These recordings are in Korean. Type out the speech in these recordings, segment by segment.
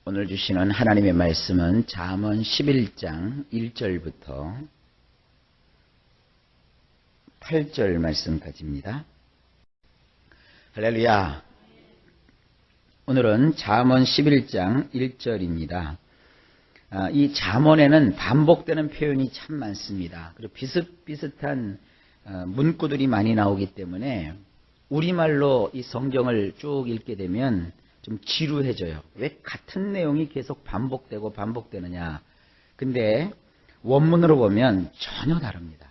오늘 주시는 하나님의 말씀은 잠언 11장 1절부터 8절 말씀까지입니다. 할렐루야. 오늘은 잠언 11장 1절입니다. 이 잠언에는 반복되는 표현이 참 많습니다. 그리고 비슷비슷한 문구들이 많이 나오기 때문에 우리말로 이 성경을 쭉 읽게 되면 좀 지루해져요. 왜 같은 내용이 계속 반복되느냐. 근데 원문으로 보면 전혀 다릅니다.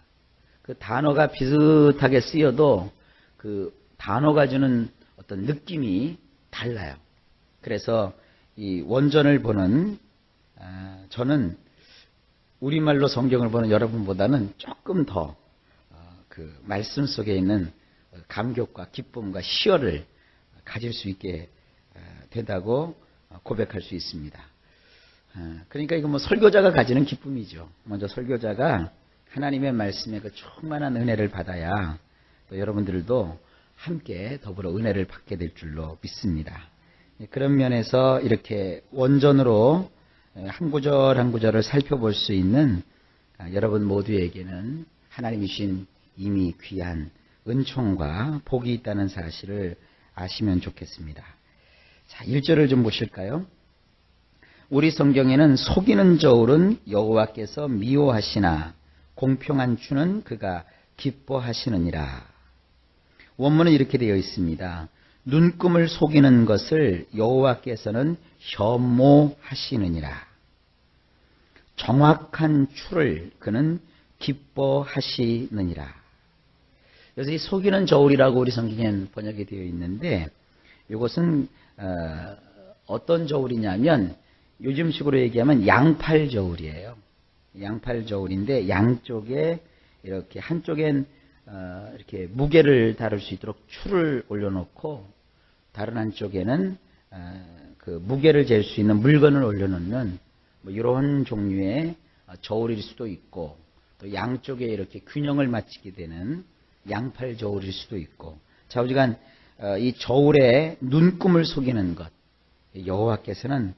그 단어가 비슷하게 쓰여도 그 단어가 주는 어떤 느낌이 달라요. 그래서 이 원전을 보는 저는 우리말로 성경을 보는 여러분보다는 조금 더 그 말씀 속에 있는 감격과 기쁨과 희열을 가질 수 있게 된다고 고백할 수 있습니다. 그러니까 이거 뭐 설교자가 가지는 기쁨이죠. 먼저 설교자가 하나님의 말씀에 그 충만한 은혜를 받아야 또 여러분들도 함께 더불어 은혜를 받게 될 줄로 믿습니다. 그런 면에서 이렇게 원전으로 한 구절 한 구절을 살펴볼 수 있는 여러분 모두에게는 하나님이 주신 이미 귀한 은총과 복이 있다는 사실을 아시면 좋겠습니다. 자, 1절을 좀 보실까요? 우리 성경에는 속이는 저울은 여호와께서 미워하시나 공평한 주는 그가 기뻐하시느니라. 원문은 이렇게 되어 있습니다. 눈금을 속이는 것을 여호와께서는 혐오하시느니라. 정확한 추를 그는 기뻐하시느니라. 그래서 이 속이는 저울이라고 우리 성경엔 번역이 되어 있는데 이것은 어떤 저울이냐면 요즘식으로 얘기하면 양팔 저울이에요. 양팔 저울인데 양쪽에 이렇게 한쪽엔 이렇게 무게를 다룰 수 있도록 추를 올려놓고 다른 한쪽에는 그 무게를 잴 수 있는 물건을 올려놓는 뭐 이런 종류의 저울일 수도 있고 또 양쪽에 이렇게 균형을 맞추게 되는 양팔 저울일 수도 있고 좌우지간 이 저울에 눈금을 속이는 것 여호와께서는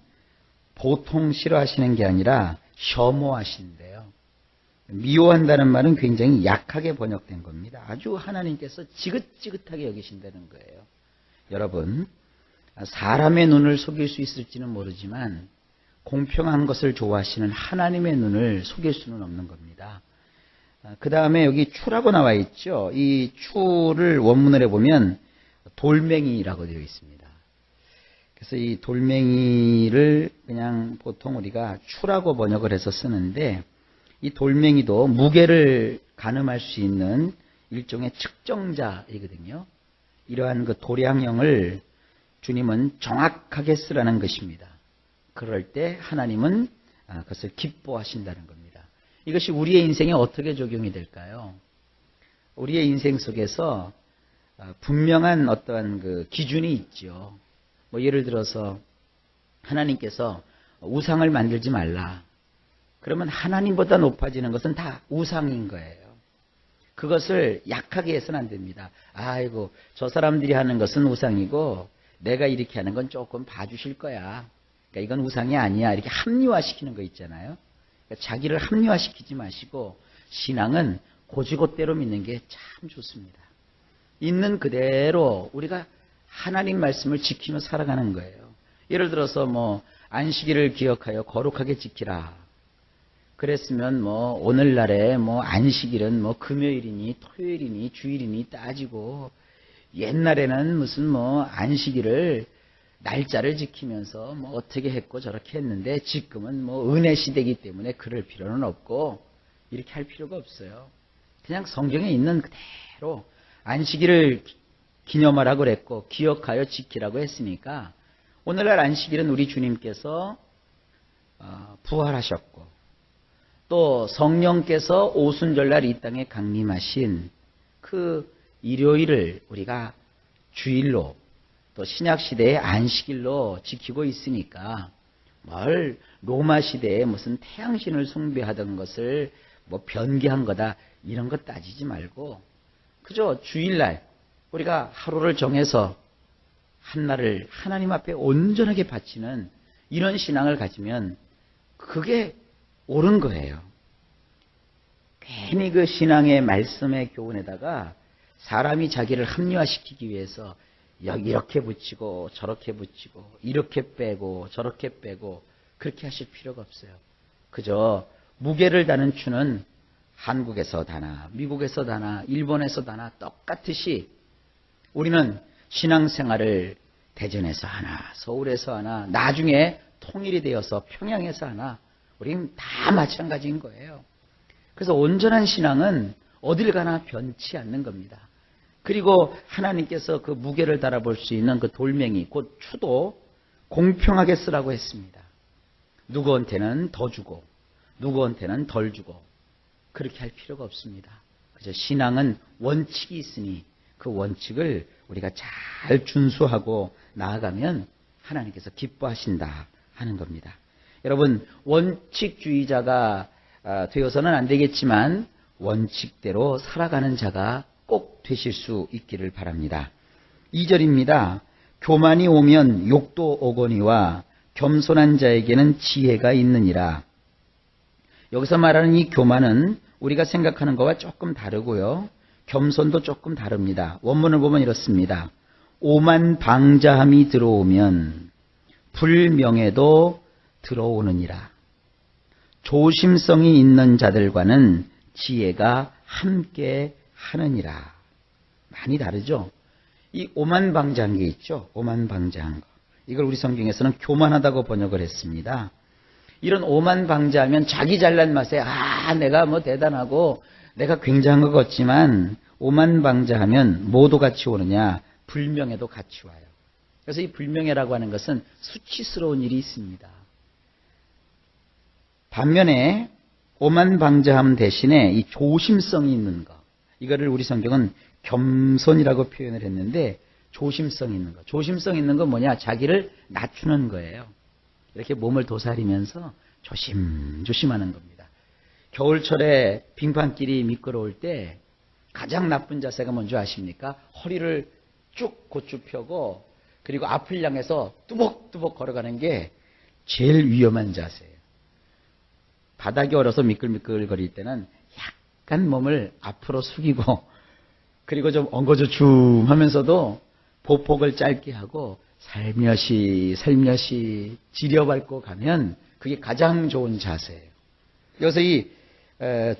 보통 싫어하시는 게 아니라 혐오하신대요. 미워한다는 말은 굉장히 약하게 번역된 겁니다. 아주 하나님께서 지긋지긋하게 여기신다는 거예요. 여러분, 사람의 눈을 속일 수 있을지는 모르지만 공평한 것을 좋아하시는 하나님의 눈을 속일 수는 없는 겁니다. 그 다음에 여기 추라고 나와 있죠. 이 추를 원문을 해보면 돌멩이라고 되어 있습니다. 그래서 이 돌멩이를 그냥 보통 우리가 추라고 번역을 해서 쓰는데 이 돌멩이도 무게를 가늠할 수 있는 일종의 측정자이거든요. 이러한 그 도량형을 주님은 정확하게 쓰라는 것입니다. 그럴 때 하나님은 그것을 기뻐하신다는 겁니다. 이것이 우리의 인생에 어떻게 적용이 될까요? 우리의 인생 속에서 분명한 어떠한 그 기준이 있죠. 뭐 예를 들어서 하나님께서 우상을 만들지 말라. 그러면 하나님보다 높아지는 것은 다 우상인 거예요. 그것을 약하게 해서는 안 됩니다. 아이고 저 사람들이 하는 것은 우상이고 내가 이렇게 하는 건 조금 봐주실 거야. 그러니까 이건 우상이 아니야. 이렇게 합리화시키는 거 있잖아요. 그러니까 자기를 합리화시키지 마시고 신앙은 고지고대로 믿는 게 참 좋습니다. 있는 그대로 우리가 하나님 말씀을 지키며 살아가는 거예요. 예를 들어서 뭐 안식일을 기억하여 거룩하게 지키라. 그랬으면 뭐 오늘날에 뭐 안식일은 뭐 금요일이니 토요일이니 주일이니 따지고 옛날에는 무슨 뭐 안식일을 날짜를 지키면서 뭐 어떻게 했고 저렇게 했는데 지금은 뭐 은혜 시대이기 때문에 그럴 필요는 없고 이렇게 할 필요가 없어요. 그냥 성경에 있는 그대로 안식일을 기념하라고 그랬고 기억하여 지키라고 했으니까 오늘날 안식일은 우리 주님께서 부활하셨고 또 성령께서 오순절날 이 땅에 강림하신 그 일요일을 우리가 주일로 또 신약시대의 안식일로 지키고 있으니까 뭘 로마 시대에 무슨 태양신을 숭배하던 것을 뭐 변개한 거다 이런 거 따지지 말고 그저 주일날 우리가 하루를 정해서 한날을 하나님 앞에 온전하게 바치는 이런 신앙을 가지면 그게 옳은 거예요. 괜히 그 신앙의 말씀의 교훈에다가 사람이 자기를 합리화시키기 위해서 이렇게 붙이고 저렇게 붙이고 이렇게 빼고 저렇게 빼고 그렇게 하실 필요가 없어요. 그저 무게를 다는 추는 한국에서 다나 미국에서 다나 일본에서 다나 똑같듯이 우리는 신앙생활을 대전에서 하나 서울에서 하나 나중에 통일이 되어서 평양에서 하나 우리는 다 마찬가지인 거예요. 그래서 온전한 신앙은 어딜 가나 변치 않는 겁니다. 그리고 하나님께서 그 무게를 달아볼 수 있는 그 돌멩이 곧 추도 공평하게 쓰라고 했습니다. 누구한테는 더 주고 누구한테는 덜 주고 그렇게 할 필요가 없습니다. 그저 신앙은 원칙이 있으니 그 원칙을 우리가 잘 준수하고 나아가면 하나님께서 기뻐하신다 하는 겁니다. 여러분, 원칙주의자가 되어서는 안 되겠지만 원칙대로 살아가는 자가 꼭 되실 수 있기를 바랍니다. 2절입니다. 교만이 오면 욕도 오거니와 겸손한 자에게는 지혜가 있느니라. 여기서 말하는 이 교만은 우리가 생각하는 것과 조금 다르고요. 겸손도 조금 다릅니다. 원문을 보면 이렇습니다. 오만방자함이 들어오면 불명예도 들어오느니라. 조심성이 있는 자들과는 지혜가 함께 하느니라. 많이 다르죠? 이 오만방자한 게 있죠? 오만방자한 거. 이걸 우리 성경에서는 교만하다고 번역을 했습니다. 이런 오만방자하면 자기 잘난 맛에 내가 뭐 대단하고 내가 굉장한 것 같지만 오만방자하면 뭐도 같이 오느냐? 불명예도 같이 와요. 그래서 이 불명예라고 하는 것은 수치스러운 일이 있습니다. 반면에 오만방자함 대신에 이 조심성이 있는 것, 이거를 우리 성경은 겸손이라고 표현을 했는데 조심성 있는 것. 조심성 있는 건 뭐냐? 자기를 낮추는 거예요. 이렇게 몸을 도사리면서 조심조심하는 겁니다. 겨울철에 빙판길이 미끄러울 때 가장 나쁜 자세가 뭔지 아십니까? 허리를 쭉 곧쭉 펴고 그리고 앞을 향해서 뚜벅뚜벅 걸어가는 게 제일 위험한 자세예요. 바닥이 얼어서 미끌미끌 거릴 때는 약간 몸을 앞으로 숙이고 그리고 좀 엉거주춤 하면서도 보폭을 짧게 하고 살며시 지려밟고 가면 그게 가장 좋은 자세예요. 여기서 이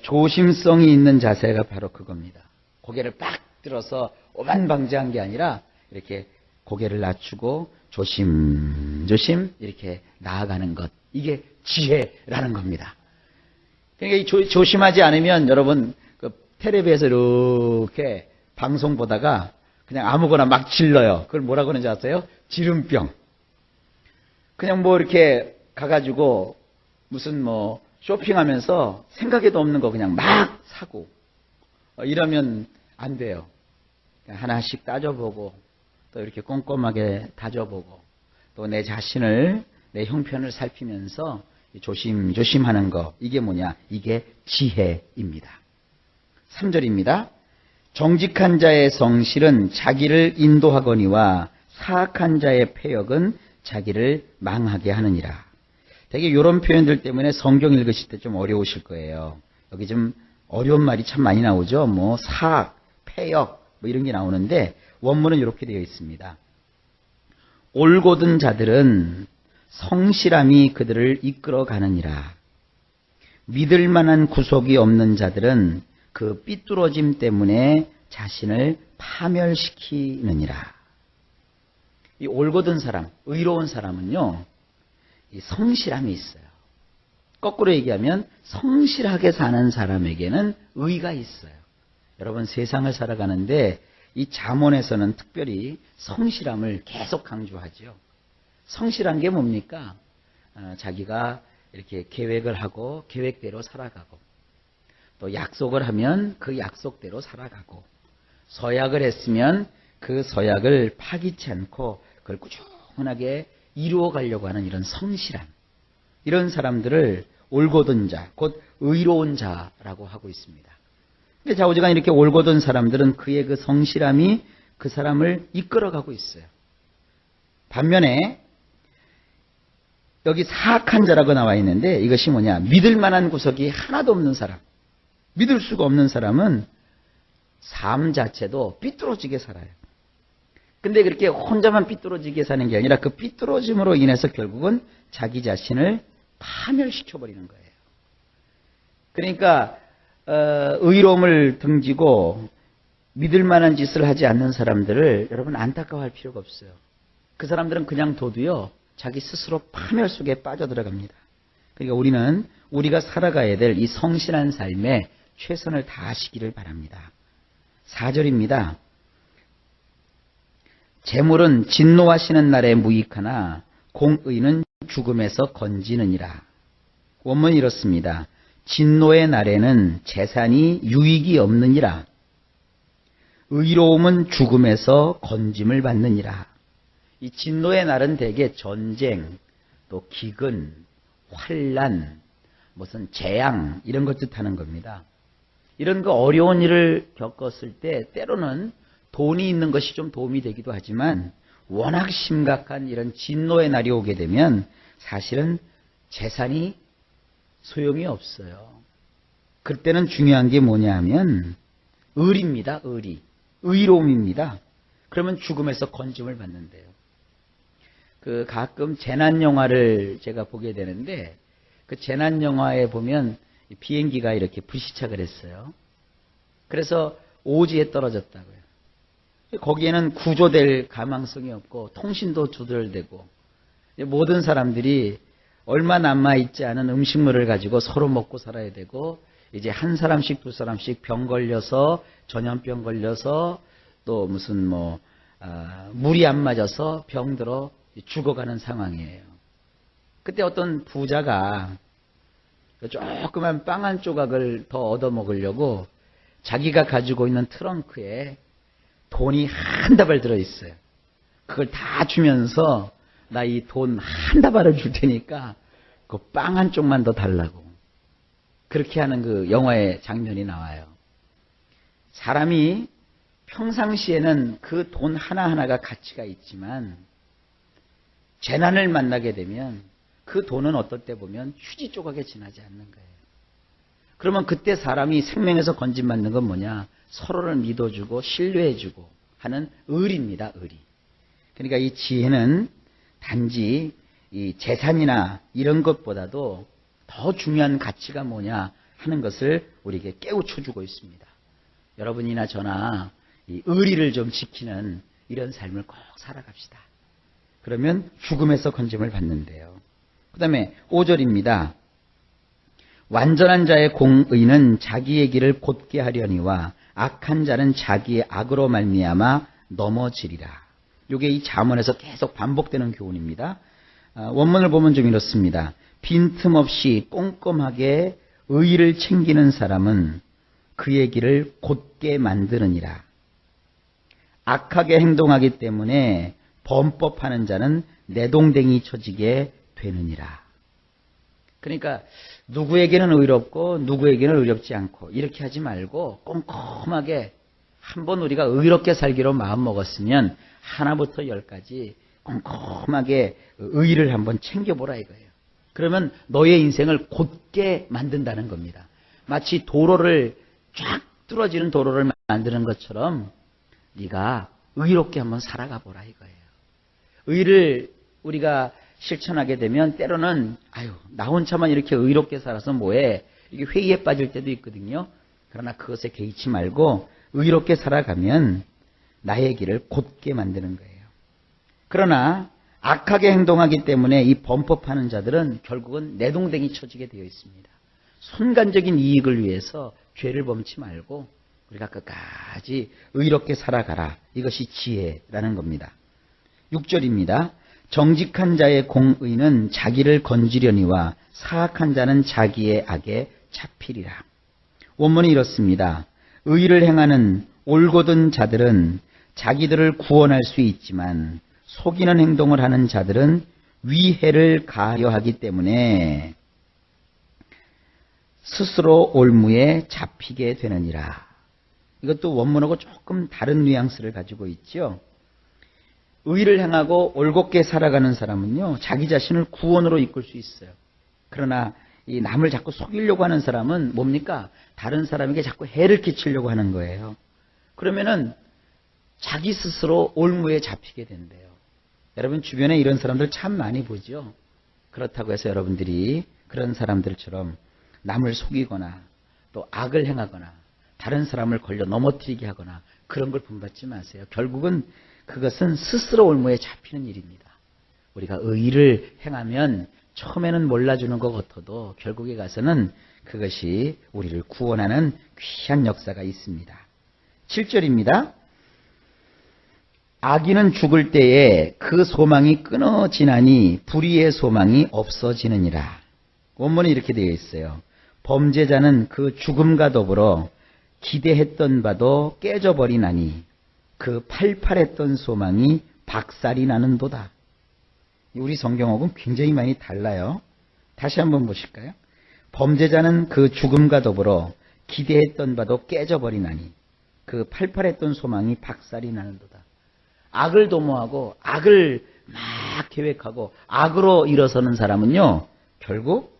조심성이 있는 자세가 바로 그겁니다. 고개를 빡 들어서 오만방자한 게 아니라 이렇게 고개를 낮추고 조심조심 이렇게 나아가는 것. 이게 지혜라는 겁니다. 그러니까 조심하지 않으면 여러분 그 텔레비에서 이렇게 방송 보다가 그냥 아무거나 막 질러요. 그걸 뭐라고 하는지 아세요? 지름병. 그냥 뭐 이렇게 가가지고 무슨 뭐 쇼핑하면서 생각에도 없는 거 그냥 막 사고 이러면 안 돼요. 하나씩 따져보고 또 이렇게 꼼꼼하게 다져보고 또 내 자신을 내 형편을 살피면서 조심조심하는 거. 이게 뭐냐? 이게 지혜입니다. 3절입니다. 정직한 자의 성실은 자기를 인도하거니와 사악한 자의 패역은 자기를 망하게 하느니라. 되게 이런 표현들 때문에 성경 읽으실 때 좀 어려우실 거예요. 여기 좀 어려운 말이 참 많이 나오죠. 뭐 사악, 패역 뭐 이런 게 나오는데 원문은 이렇게 되어 있습니다. 올곧은 자들은 성실함이 그들을 이끌어 가느니라. 믿을 만한 구속이 없는 자들은 그 삐뚤어짐 때문에 자신을 파멸시키느니라. 이 올곧은 사람, 의로운 사람은요, 이 성실함이 있어요. 거꾸로 얘기하면 성실하게 사는 사람에게는 의가 있어요. 여러분 세상을 살아가는데 이 잠언에서는 특별히 성실함을 계속 강조하죠. 성실한 게 뭡니까? 자기가 이렇게 계획을 하고 계획대로 살아가고 또 약속을 하면 그 약속대로 살아가고 서약을 했으면 그 서약을 파기치 않고 그걸 꾸준하게 이루어 가려고 하는 이런 성실함. 이런 사람들을 올곧은 자, 곧 의로운 자라고 하고 있습니다. 근데 좌우지간 이렇게 올곧은 사람들은 그의 그 성실함이 그 사람을 이끌어가고 있어요. 반면에 여기 사악한 자라고 나와 있는데 이것이 뭐냐? 믿을 만한 구석이 하나도 없는 사람. 믿을 수가 없는 사람은 삶 자체도 삐뚤어지게 살아요. 근데 그렇게 혼자만 삐뚤어지게 사는 게 아니라 그 삐뚤어짐으로 인해서 결국은 자기 자신을 파멸시켜버리는 거예요. 그러니까 의로움을 등지고 믿을 만한 짓을 하지 않는 사람들을 여러분 안타까워할 필요가 없어요. 그 사람들은 그냥 둬도요, 자기 스스로 파멸 속에 빠져들어갑니다. 그러니까 우리는 우리가 살아가야 될 이 성실한 삶에 최선을 다하시기를 바랍니다. 4절입니다. 재물은 진노하시는 날에 무익하나 공의는 죽음에서 건지느니라. 원문이 이렇습니다. 진노의 날에는 재산이 유익이 없느니라. 의로움은 죽음에서 건짐을 받느니라. 이 진노의 날은 대개 전쟁, 또 기근, 환난, 무슨 재앙 이런 것 뜻하는 겁니다. 이런 그 어려운 일을 겪었을 때 때로는 돈이 있는 것이 좀 도움이 되기도 하지만 워낙 심각한 이런 진노의 날이 오게 되면 사실은 재산이 소용이 없어요. 그때는 중요한 게 뭐냐 하면 의리입니다. 의리. 의로움입니다. 그러면 죽음에서 건짐을 받는데요. 그 가끔 재난 영화를 제가 보게 되는데 그 재난 영화에 보면 비행기가 이렇게 불시착을 했어요. 그래서 오지에 떨어졌다고요. 거기에는 구조될 가망성이 없고 통신도 두절되고 모든 사람들이 얼마 남아있지 않은 음식물을 가지고 서로 먹고 살아야 되고 이제 한 사람씩 두 사람씩 병 걸려서 전염병 걸려서 또 무슨 물이 안 맞아서 병들어 죽어가는 상황이에요. 그때 어떤 부자가 조그만 빵 한 조각을 더 얻어 먹으려고 자기가 가지고 있는 트렁크에 돈이 한 다발 들어있어요. 그걸 다 주면서 나 이 돈 한 다발을 줄 테니까 그 빵 한 쪽만 더 달라고. 그렇게 하는 그 영화의 장면이 나와요. 사람이 평상시에는 그 돈 하나하나가 가치가 있지만 재난을 만나게 되면 그 돈은 어떨 때 보면 휴지 조각에 지나지 않는 거예요. 그러면 그때 사람이 생명에서 건짐받는 건 뭐냐? 서로를 믿어주고 신뢰해주고 하는 의리입니다. 의리. 그러니까 이 지혜는 단지 이 재산이나 이런 것보다도 더 중요한 가치가 뭐냐 하는 것을 우리에게 깨우쳐주고 있습니다. 여러분이나 저나 이 의리를 좀 지키는 이런 삶을 꼭 살아갑시다. 그러면 죽음에서 건짐을 받는데요. 그 다음에 5절입니다. 완전한 자의 공의는 자기의 길을 곧게 하려니와 악한 자는 자기의 악으로 말미암아 넘어지리라. 이게 이 잠언에서 계속 반복되는 교훈입니다. 원문을 보면 좀 이렇습니다. 빈틈없이 꼼꼼하게 의의를 챙기는 사람은 그의 길을 곧게 만드느니라. 악하게 행동하기 때문에 범법하는 자는 내동댕이 쳐지게 되느니라. 그러니까 누구에게는 의롭고 누구에게는 의롭지 않고 이렇게 하지 말고 꼼꼼하게 한번 우리가 의롭게 살기로 마음먹었으면 하나부터 열까지 꼼꼼하게 의의를 한번 챙겨보라 이거예요. 그러면 너의 인생을 곧게 만든다는 겁니다. 마치 도로를 쫙 뚫어지는 도로를 만드는 것처럼 네가 의롭게 한번 살아가 보라 이거예요. 의를 우리가 실천하게 되면 때로는 나 혼자만 이렇게 의롭게 살아서 뭐해? 이게 회의에 빠질 때도 있거든요. 그러나 그것에 개의치 말고 의롭게 살아가면 나의 길을 곧게 만드는 거예요. 그러나 악하게 행동하기 때문에 이 범법하는 자들은 결국은 내동댕이 쳐지게 되어 있습니다. 순간적인 이익을 위해서 죄를 범치 말고 우리가 끝까지 의롭게 살아가라. 이것이 지혜라는 겁니다. 6절입니다. 정직한 자의 공의는 자기를 건지려니와 사악한 자는 자기의 악에 잡히리라. 원문이 이렇습니다. 의를 행하는 올곧은 자들은 자기들을 구원할 수 있지만 속이는 행동을 하는 자들은 위해를 가하려 하기 때문에 스스로 올무에 잡히게 되느니라. 이것도 원문하고 조금 다른 뉘앙스를 가지고 있죠. 의를 행하고 올곧게 살아가는 사람은요, 자기 자신을 구원으로 이끌 수 있어요. 그러나 이 남을 자꾸 속이려고 하는 사람은 뭡니까? 다른 사람에게 자꾸 해를 끼치려고 하는 거예요. 그러면은 자기 스스로 올무에 잡히게 된대요. 여러분 주변에 이런 사람들 참 많이 보죠. 그렇다고 해서 여러분들이 그런 사람들처럼 남을 속이거나 또 악을 행하거나 다른 사람을 걸려 넘어뜨리게 하거나 그런 걸 본받지 마세요. 결국은 그것은 스스로 올무에 잡히는 일입니다. 우리가 의를 행하면 처음에는 몰라주는 것 같아도 결국에 가서는 그것이 우리를 구원하는 귀한 역사가 있습니다. 7절입니다. 악인은 죽을 때에 그 소망이 끊어지나니 불의의 소망이 없어지느니라. 원문에 이렇게 되어 있어요. 범죄자는 그 죽음과 더불어 기대했던 바도 깨져버리나니 그 팔팔했던 소망이 박살이 나는도다. 우리 성경하고는 굉장히 많이 달라요. 다시 한번 보실까요? 범죄자는 그 죽음과 더불어 기대했던 바도 깨져버리나니 그 팔팔했던 소망이 박살이 나는도다. 악을 도모하고 악을 막 계획하고 악으로 일어서는 사람은요, 결국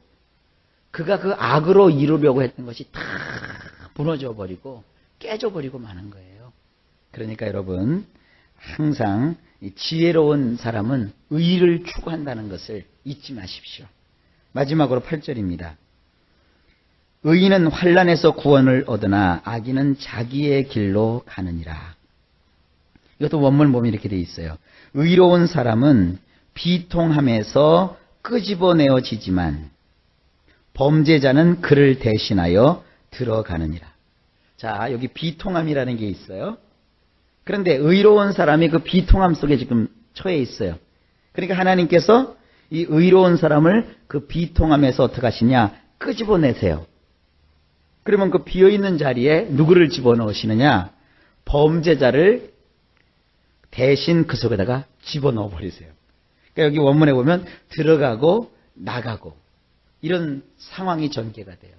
그가 그 악으로 이루려고 했던 것이 다 무너져 버리고 깨져 버리고 마는 거예요. 그러니까 여러분 항상 지혜로운 사람은 의를 추구한다는 것을 잊지 마십시오. 마지막으로 8절입니다. 의인은 환난에서 구원을 얻으나 악인은 자기의 길로 가느니라. 이것도 원문 보면 이렇게 되어 있어요. 의로운 사람은 비통함에서 끄집어내어지지만 범죄자는 그를 대신하여 들어가느니라. 자, 여기 비통함이라는 게 있어요. 그런데 의로운 사람이 그 비통함 속에 지금 처해 있어요. 그러니까 하나님께서 이 의로운 사람을 그 비통함에서 어떻게 하시냐? 끄집어내세요. 그러면 그 비어있는 자리에 누구를 집어넣으시느냐? 범죄자를 대신 그 속에다가 집어넣어 버리세요. 그러니까 여기 원문에 보면 들어가고 나가고 이런 상황이 전개가 돼요.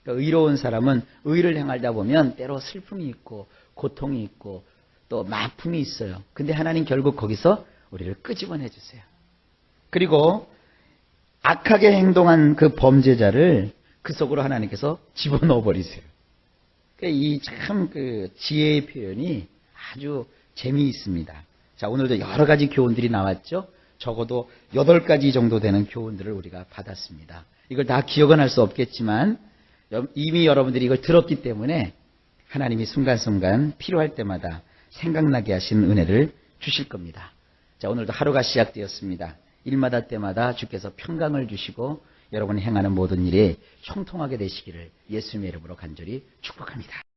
그러니까 의로운 사람은 의를 행하다 보면 때로 슬픔이 있고 고통이 있고 또 마품이 있어요. 근데 하나님 결국 거기서 우리를 끄집어내 주세요. 그리고 악하게 행동한 그 범죄자를 그 속으로 하나님께서 집어넣어 버리세요. 그러니까 이 참 그 지혜의 표현이 아주 재미있습니다. 자, 오늘도 여러 가지 교훈들이 나왔죠. 적어도 8가지 정도 되는 교훈들을 우리가 받았습니다. 이걸 다 기억은 할 수 없겠지만 이미 여러분들이 이걸 들었기 때문에 하나님이 순간순간 필요할 때마다 생각나게 하신 은혜를 주실 겁니다. 자, 오늘도 하루가 시작되었습니다. 일마다 때마다 주께서 평강을 주시고 여러분이 행하는 모든 일에 형통하게 되시기를 예수님의 이름으로 간절히 축복합니다.